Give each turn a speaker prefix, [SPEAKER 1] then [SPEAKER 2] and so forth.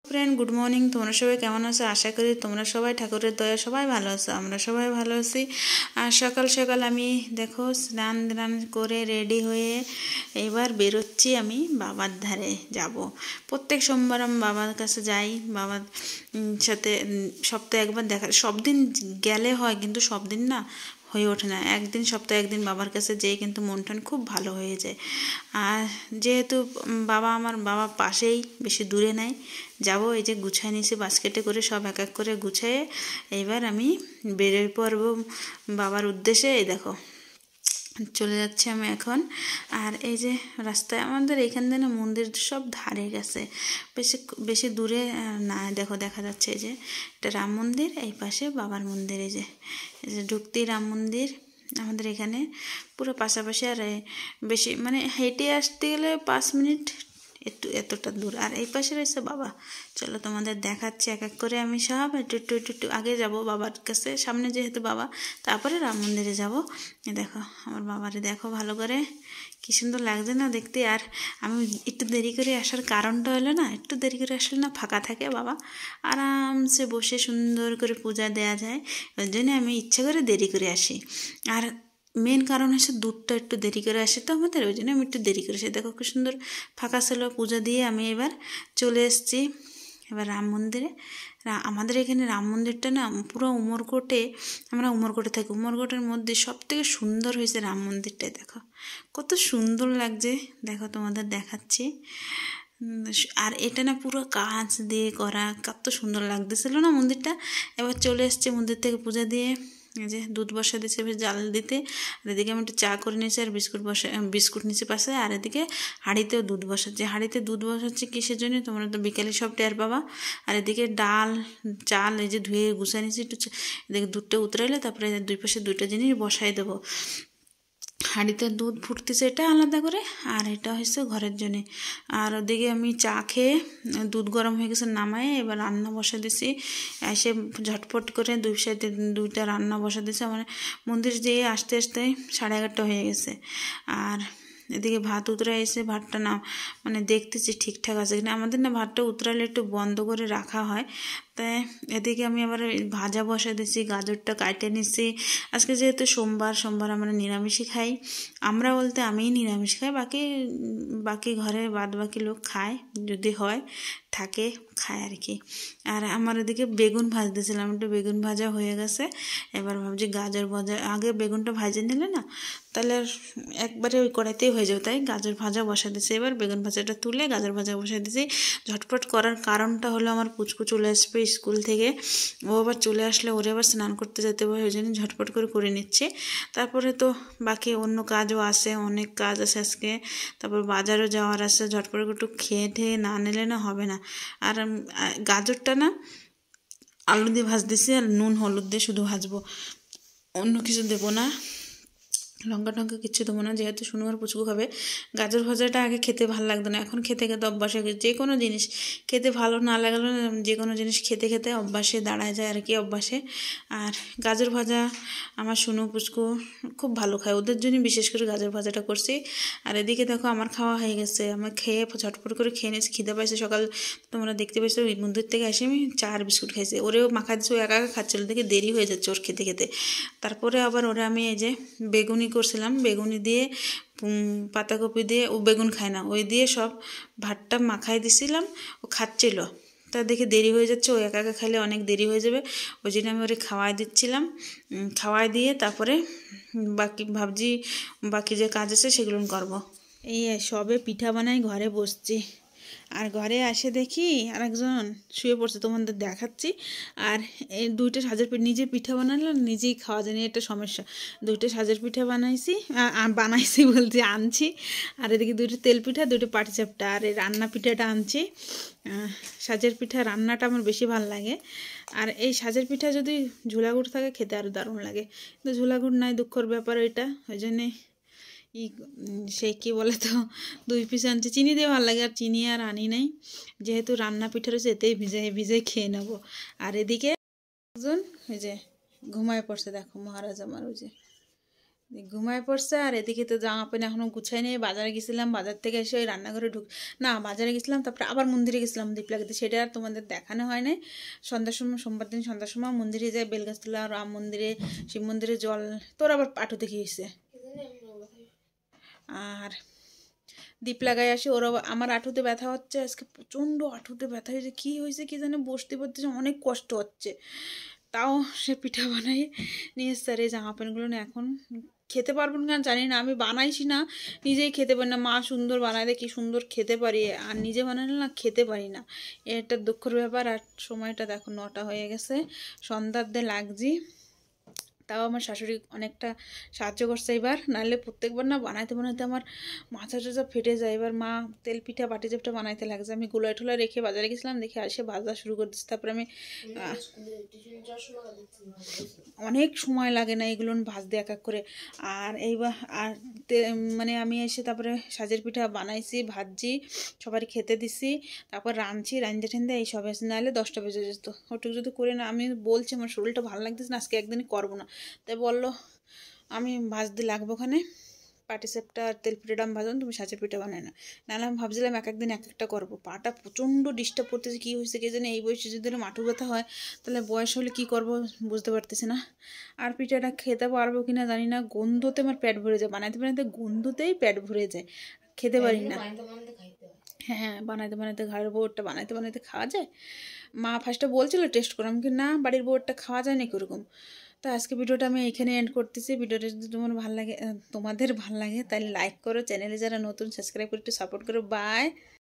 [SPEAKER 1] Friend good morning. তোমরা সবাই কেমন আছো? আশা করি তোমরা সবাই ঠাকুরের দয়া সবাই ভালো আছো। আমরা সবাই ভালো আছি। আর সকাল সকাল আমি দেখো স্নান ধান করে রেডি হয়ে এবার বেরোচ্ছি। আমি বাবার ধারে যাব। প্রত্যেক সোমবার আমি বাবার কাছে যাই। বাবার সাথে সপ্তাহে একবার দেখা, সব দিন গেলে হয় কিন্তু সব দিন না হয়ে ওঠে না। একদিন সপ্তাহে একদিন বাবার কাছে যেয়ে কিন্তু মন টন খুব ভালো হয়ে যায়। আর যেহেতু আমার বাবা পাশেই, বেশি দূরে নাই, যাব। এই যে গুছাই নিয়েছি বাস্কেটে করে, সব এক এক করে গুছায়ে এইবার আমি বেরোয় পড়বো বাবার উদ্দেশ্যে। এই দেখো চলে যাচ্ছি আমি এখন। আর এই যে রাস্তায় আমাদের এইখান থেকে না মন্দির সব ধারে গেছে, বেশি বেশি দূরে না। দেখো দেখা যাচ্ছে এই যে এটা রাম মন্দির, এই পাশে বাবার মন্দির। এই যে ঢুকতেই রাম মন্দির আমাদের এখানে পুরো পাশাপাশি। আর বেশি মানে হেঁটে আসতে গেলে 5 মিনিট, এতটা দূর। আর এই পাশে রয়েছে বাবা। চলো তোমাদের দেখাচ্ছি এক এক করে। আমি সব একটু আগে যাব বাবার কাছে, সামনে যেহেতু বাবা, তারপরে রাম মন্দিরে যাব। দেখো আমার বাবারে দেখো ভালো করে, কি সুন্দর লাগছে না দেখতে। আর আমি একটু দেরি করে আসার কারণটা হলো না, একটু দেরি করে আসলে না ফাঁকা থাকে, বাবা আরামসে বসে সুন্দর করে পূজা দেওয়া যায়। ওই জন্য আমি ইচ্ছা করে দেরি করে আসি। আর মেন কারণ হচ্ছে দুধটা একটু দেরি করে আসে তো আমাদের, ওই জন্য আমি একটু দেরি করে আসি। দেখো খুব সুন্দর ফাঁকা ছিল, পুজো দিয়ে আমি এবার চলে এসেছি এবার রাম মন্দিরে। আমাদের এখানে রাম মন্দিরটা না পুরো উমরকোটে, আমরা উমরকোটে থাকি, উমরকোটের মধ্যে সব থেকে সুন্দর হয়েছে রাম মন্দিরটাই। দেখো কত সুন্দর লাগছে, দেখো তোমাদের দেখাচ্ছি। আর এটা না পুরো কাঁচ দিয়ে করা, কত সুন্দর লাগতেছিল না মন্দিরটা। এবার চলে এসছে মন্দির থেকে পূজা দিয়ে, এই যে দুধ বসা দিচ্ছে বেশ জাল দিতে। আর এদিকে আমি একটু চা করে নিয়েছি আর বিস্কুট নিচে পাশে। আর এদিকে হাঁড়িতেও দুধ বসাচ্ছে। হাঁড়িতে দুধ বসাচ্ছে কিসের জন্য তোমরা তো বিকেলে সব টের পাবা। আর এদিকে ডাল চাল এই যে ধুয়ে গুছিয়ে নিয়েছি একটু। এদিকে দুধটা উতরাইলে তারপরে দুই পাশে দুইটা জিনিস বসাই দেবো। হাঁড়িতে দুধ ফুটতেছে এটা আলাদা করে, আর এটা হচ্ছে ঘরের জন্যে। আর ওদিকে আমি চা খেয়ে, দুধ গরম হয়ে গেছে নামায় এবার রান্না বসা দিছি। এসে ঝটপট করে দুইটা রান্না বসা দিছি। মানে মন্দির যেয়ে আসতে আসতে 11:30 হয়ে গেছে। আর এদিকে ভাত উতরা এসে ভাতটা না মানে দেখতেছি ঠিকঠাক আছে কিনা। আমাদের না ভাতটা উতরালে একটু বন্ধ করে রাখা হয়। তাই এদিকে আমি আবার ভাজা বসা দিছি, গাজরটা কাটে নিছি। আজকে যেহেতু সোমবার আমরা নিরামিষই খাই। আমরা বলতে আমিই নিরামিষ খাই, বাকি বাকি ঘরে বাদ বাকি লোক খায়, যদি হয় থাকে খায় আর কি। আর আমার এদিকে বেগুন ভাজতেছিলাম, একটু বেগুন ভাজা হয়ে গেছে। এবার ভাবছি গাজর ভাজা, আগে বেগুনটা ভাজে নিলে না তাহলে আর একবারে ওই কড়াইতেই হয়ে যাবে, তাই গাজর ভাজা বসা দিয়েছি। এবার বেগুন ভাজাটা তুলে গাজর ভাজা বসা দিয়েছি। ঝটপট করার কারণটা হলো আমার পুচকু চলে আসবে স্কুল থেকে। ও আবার চলে আসলে ওরে আবার স্নান করতে যেতে হবে, ওই জন্য ঝটপট করে নিচ্ছে। তারপরে তো বাকি অন্য কাজও আছে, অনেক কাজ আছে আজকে। তারপর বাজারও যাওয়ার আছে, ঝটপট একটু খেয়ে ঠেয়ে না নিলে না হবে না। আর গাজরটা না আলু দিয়ে ভাজতেছি, আর নুন হলুদ দিয়ে শুধু ভাজবো, অন্য কিছু দেবো না, লঙ্কা টঙ্কা কিচ্ছু দেবো না, যেহেতু শনিবার পুচকু খাবে। গাজর ভাজাটা আগে খেতে ভালো লাগতো না, এখন খেতে খেতে অভ্যাস হয়ে গেছে। যে কোনো জিনিস খেতে ভালো না লাগলে যে কোনো জিনিস খেতে খেতে অভ্যাসে দাঁড়ায় যায় আর কি, অভ্যাসে। আর গাজর ভাজা আমার শুনু পুচকু খুব ভালো খায়, ওদের জন্য বিশেষ করে গাজর ভাজাটা করছি। আর এদিকে দেখো আমার খাওয়া হয়ে গেছে, আমার খেয়ে ঝটপট করে খেয়ে নিয়েছি। খিদে পাইছে সকাল, তোমরা দেখতে পাইছো ওই মন্দির থেকে এসে আমি চা আর বিস্কুট খাইছি। ওরেও মাখা দিচ্ছে, ও একা একা খাচ্ছিল, দেখে দেরি হয়ে যাচ্ছে ওর খেতে খেতে। তারপরে আবার ওরা আমি এই যে বেগুনি করছিলাম, বেগুনি দিয়ে পাতাকপি দিয়ে, ও বেগুন খায় না, ওই দিয়ে সব ভাতটা মাখাই দিছিলাম, ও খাচ্ছিল। তা দেখে দেরি হয়ে যাচ্ছে, ও একা একা খাইলে অনেক দেরি হয়ে যাবে, ওই জন্য আমি ওরে খাওয়াই দিচ্ছিলাম। খাওয়াই দিয়ে তারপরে ভাবছি বাকি যে কাজ আছে সেগুলো করবো। এই সবে পিঠা বানাই ঘরে বসছি, আর ঘরে আসে দেখি আরেকজন শুয়ে পড়ছে, তোমাদের দেখাচ্ছি। আর এই দুইটা সাজের পিঠা, নিজে পিঠা বানালে নিজেই খাওয়া যায় না, এটা সমস্যা। দুইটা সাজের পিঠা বানাইছি বলছি আনছি। আর এদিকে দুইটা তেল পিঠা, দুইটা পাটিসাপটা, আর এই রান্না পিঠাটা আনছি। সাজের পিঠা রান্নাটা আমার বেশি ভালো লাগে। আর এই সাজের পিঠা যদি ঝোলাগুড় থাকে খেতে আরও দারুণ লাগে, কিন্তু ঝোলাগুড় নাই, দুঃখর ব্যাপার ওইটা। ওই জন্যে সেই কী বলে তো 2 পিস আনছি। চিনি দিয়ে ভালো লাগে, আর চিনি আর আনি নাই, যেহেতু রান্না পিঠা রয়েছে এতেই ভিজে খেয়ে নেবো। আর এদিকে একজন ওই যে ঘুমায় পড়ছে, দেখো মহারাজ আমার, ওই যে ঘুমায় পড়ছে। আর এদিকে তো জামা প্যান্ট এখনও গুছাই নেই। বাজারে গেছিলাম, বাজার থেকে এসে ওই রান্নাঘরে না বাজারে গেছিলাম, তারপরে আবার মন্দিরে গেছিলাম দীপলাগাতে, সেটা আর তোমাদের দেখানো হয় নাই। সন্ধ্যার সময়, সোমবার দিন সন্ধ্যার সময় মন্দিরে যায়, বেলগাছতলা রাম মন্দিরে, শিব মন্দিরে জল। তোর আবার পাঠু দেখে গেছে। আর দীপ লাগাই আসি, ওরা আমার আঁটুতে ব্যথা হচ্ছে আজকে, প্রচণ্ড আঁটুতে ব্যথা হয়েছে। কী হয়েছে কি জানে, বসতে পড়তেছে, অনেক কষ্ট হচ্ছে। তাও সে পিঠা বানাই নিয়ে এসছে। আর এই জামা প্যান্টগুলো না এখন খেতে পারবো না জানি না, আমি বানাইছি না, নিজেই খেতে পারি না। মা সুন্দর বানায় দেয়, কি সুন্দর খেতে পারি, আর নিজে বানালে না খেতে পারি না, এটা দুঃখের ব্যাপার। আর সময়টা দেখো 9টা হয়ে গেছে, সন্ধ্যার দিয়ে লাগছি। তাও আমার শাশুড়ি অনেকটা সাহায্য করছে এবার, নাহলে প্রত্যেকবার না বানাইতে বানাইতে আমার মাথা টাথা ফেটে যায়। এবার মা তেল পিঠা বাটি চেপটা বানাইতে লাগছে, আমি গুলাই ঠোলা রেখে বাজারে গেছিলাম, দেখে আসে ভাজা শুরু করে দিচ্ছি। তারপরে আমি অনেক সময় লাগে না এগুলো ভাজতে এক এক করে। আর এইবার আর মানে আমি এসে তারপরে সাজের পিঠা বানাইছি, ভাজছি, সবাই খেতে দিছি, তারপর রাঁধছি, রাঁধতে ঠান্ধে এই সব এসে, নাহলে 10টা বেজে যেত। ওটুকু যদি করে না, আমি বলছি আমার শরীরটা ভালো লাগতেছে না, আজকে একদিনই করবো না। তাই বললো আমি ভাজতে লাগবো ওখানে, পাটিসাপটা আর তেল পিঠাটা আমি ভাজলাম, তুমি সাজের পিঠা বানাই না। নাহলে আমি ভাবছিলাম এক একদিন এক একটা করবো। পাটা প্রচণ্ড ডিস্টার্ব করতেছে, কী হয়েছে কে জানে, এই বয়সে যদি মাথা ব্যথা হয় তাহলে বয়স হলে কী করবো বুঝতে পারতেছি না। আর পিঠাটা খেতে পারবো কি না জানি না, গন্ধতে আমার পেট ভরে যায়, বানাইতে বানাইতে গন্ধতেই পেট ভরে যায়, খেতে পারি না। হ্যাঁ, বানাইতে বানাইতে ঘরের বউরটা বানাইতে বানাইতে খাওয়া যায়। মা ফার্স্টে বলছিল টেস্ট করলাম, কি না বাড়ির বউরটা খাওয়া যায় নাকি ওরকম। তো আজকে ভিডিওটা আমি এখানে এন্ড করতেছি। ভিডিওটা যদি তোমার ভালো লাগে, তোমাদের ভালো লাগে, তাহলে লাইক করো, চ্যানেলে যারা নতুন সাবস্ক্রাইব করে একটু সাপোর্ট করো। বাই।